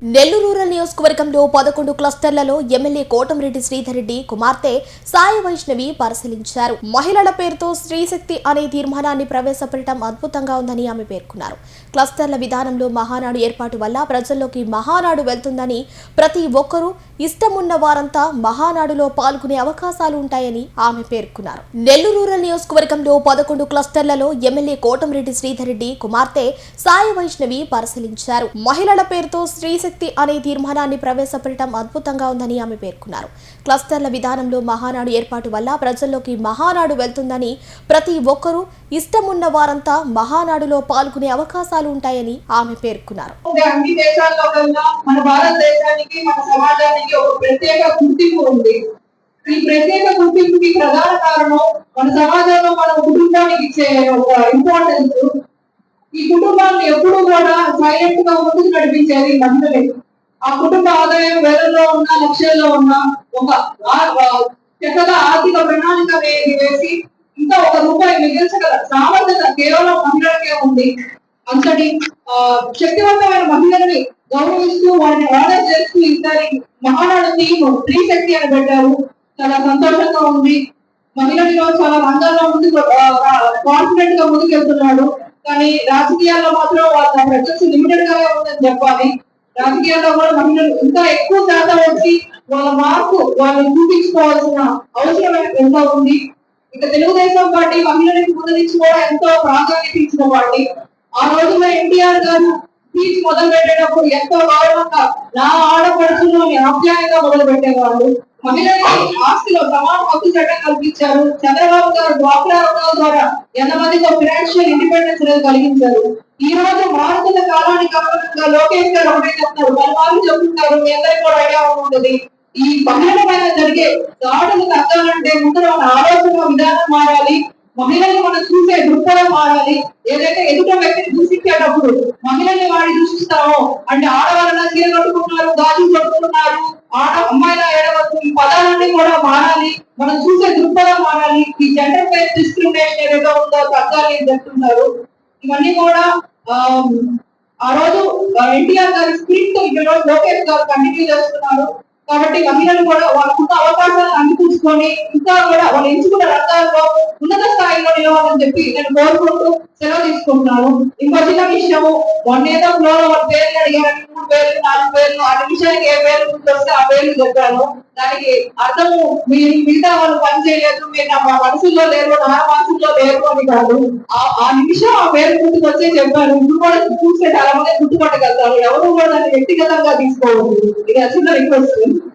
Nellore rural నియోజకవర్గంలో 11 క్లస్టర్లలో MLA Kotamreddy Sridhar Reddy కుమార్తె సాయి వైష్ణవి పరిశీలించారు. మహిళల పేరుతో స్త్రీశక్తి అనే తీర్మానాన్ని ప్రవేశపెట్టడం అద్భుతంగా ఉందని ఆమె పేర్కొన్నారు. క్లస్టర్ల విధానంలో మహానాడు ఏర్పాటు వల్ల ప్రజల్లోకి మహానాడు వెళ్తుందని, ప్రతి ఒక్కరూ ఇష్టమున్న వారంతా మహానాడులో పాల్గొనే అవకాశాలు ఉంటాయని ఆమె పేర్కొన్నారు. నెల్లూరు రూరల్ నియోజకవర్గంలో 11 క్లస్టర్లలో ఎమ్మెల్యే కోటంరెడ్డి శ్రీధర్ రెడ్డి కుమార్తె సాయి వైష్ణవి పరిశీలించారు. మహిళల పేరుతో స్త్రీశక్తి అనే తీర్మానాన్ని ప్రవేశపెట్టడం అద్భుతంగా ఉందని ఆమె పేర్కొన్నారు. క్లస్టర్ల విధానంలో మహానాడు ఏర్పాటు వల్ల ప్రజల్లోకి మహానాడు వెళ్తుందని, ప్రతి ఒక్కరూ ఇష్టమున్న వారంతా మహానాడులో పాల్గొనే అవకాశాలు ఉంటాయని ఆమె పేర్కొన్నారు. అన్ని దేశాల్లో కన్నా మన భారతదేశానికి, మన సమాజానికి ఒక ప్రత్యేక గుర్తింపు ఉంది. ఈ ప్రత్యేక గుర్తింపుకి ప్రధాన కారణం మన సమాజంలో మన కుటుంబానికి ఇచ్చే ఒక ఇంపార్టెన్స్. ఈ కుటుంబాన్ని ఎప్పుడూ కూడా సైలెంట్ గా ముందుకు నడిపించేది మహిళలే. ఆ కుటుంబ ఆదాయం వేలల్లో ఉన్నా, లక్షల్లో ఉన్నా ఒక చక్కగా ఆర్థిక ప్రణాళిక వేసి ఇంకా ₹1 మిగిల్చగల సామర్థ్యత కేవలం మహిళలకే ఉంది. అంతటి శక్తివంతమైన మహిళల్ని గౌరవిస్తూ వారిని ఆర్డర్ చేస్తూ ఇద్దరి మహానాడు థీమ్ స్త్రీశక్తి అని పెట్టారు. చాలా సంతోషంగా ఉంది. మహిళల్లో చాలా రంగాల్లో ముందుకు కాన్ఫిడెంట్ గా ముందుకెళ్తున్నాడు. కానీ రాజకీయాల్లో మాత్రం వాళ్ళ ప్రజెన్స్ లిమిటెడ్ గానే ఉందని చెప్పాలి. రాజకీయాల్లో కూడా మహిళలు ఇంకా ఎక్కువ శాతం వచ్చి వాళ్ళ మార్పు వాళ్ళు చూపించుకోవాల్సిన అవసరం ఎంతో ఉంది. ఇక తెలుగుదేశం పార్టీ మహిళలకు ముందు నుంచి కూడా ఎంతో ప్రాధాన్యత ఇచ్చిన పార్టీ. ఆ రోజుల్లో ఎన్టీఆర్ గారు స్పీచ్ మొదలు పెట్టేటప్పుడు ఎంతో గౌరవంగా నా ఆడపడుచులు ఆప్యాయంగా మొదలు పెట్టేవాళ్ళు. మహిళలకి ఆస్తిలో సమాన హక్కు చట్టం కల్పించారు. చంద్రబాబు గారు డ్వాక్రా రుణాల ద్వారా ఎంతమందికి ఫైనాన్షియల్ ఇండిపెండెన్స్ అనేది కలిగించారు. ఈ రోజు మారుతున్న కాలానికి అనుగుణంగా లోకేష్ గారు ఒకటే చెప్తారు, వాళ్ళు చెప్తుంటారు, మీ అందరికీ కూడా ఐడియా ఉంటుంది. ఈ మహిళల పైన జరిగే దాడులు తగ్గాలంటే ముందు మన ఆలోచన విధానం మారాలి. మహిళల్ని మనం చూసే దృక్పథం మారాలి. ఏదైతే ఎదుట వ్యక్తిని దూషించేటప్పుడు మహిళల్ని వాడిని దూషిస్తామో, అంటే ఆడవాళ్ళ చీర కట్టుకుంటున్నారు, గాజులు కట్టుకుంటున్నారు, అమ్మాయిల ఏడవద్దు, ఈ పదాలన్నీ కూడా మారాలి. మనం చూసే దృక్పథం మారాలి. ఈ జెండర్ బేస్డ్ డిస్క్రిమినేషన్ ఏదైతే ఉందో తగ్గాలి అని చెప్తున్నారు. ఇవన్నీ కూడా ఆ రోజు ఎన్టీఆర్ గారి స్క్రిప్ట్ ఇక్కడ లోకేష్ గారు కంటిన్యూ చేస్తున్నారు. కాబట్టి మహిళలు కూడా వాళ్ళకున్న అవకాశాలను అందిపుచ్చుకొని ఇంకా కూడా వాళ్ళు ఎంచుకున్న రంగాల్లో ఉన్నత స్థాయిలో నిలవాలని చెప్పి నేను కోరుకుంటూ సెలవు తీసుకుంటున్నాను. ఇంకో చిన్న విషయము, మొన్నేదో ఫ్లోలో వాళ్ళ పేర్లు అడిగారు, 3 పేర్లు 4 పేర్లు, ఆ నిమిషానికి ఏ పేరు వస్తే ఆ పేర్లు చెప్పాను. దానికి అర్థము మీరు మిగతా వాళ్ళు పని చేయలేదు, మీరు నా మనసులో లేరు, నా మనసులో లేరు అని కాదు. ఆ నిమిషం ఆ పేరు గుర్తుకొచ్చే చెప్పాను. ఇప్పుడు కూడా చూస్తే చాలా మంది గుర్తుపట్టగలుగుతారు. ఎవరు కూడా దాన్ని వ్యక్తిగతంగా తీసుకోవద్దు. ఇది చిన్న రిక్వెస్ట్.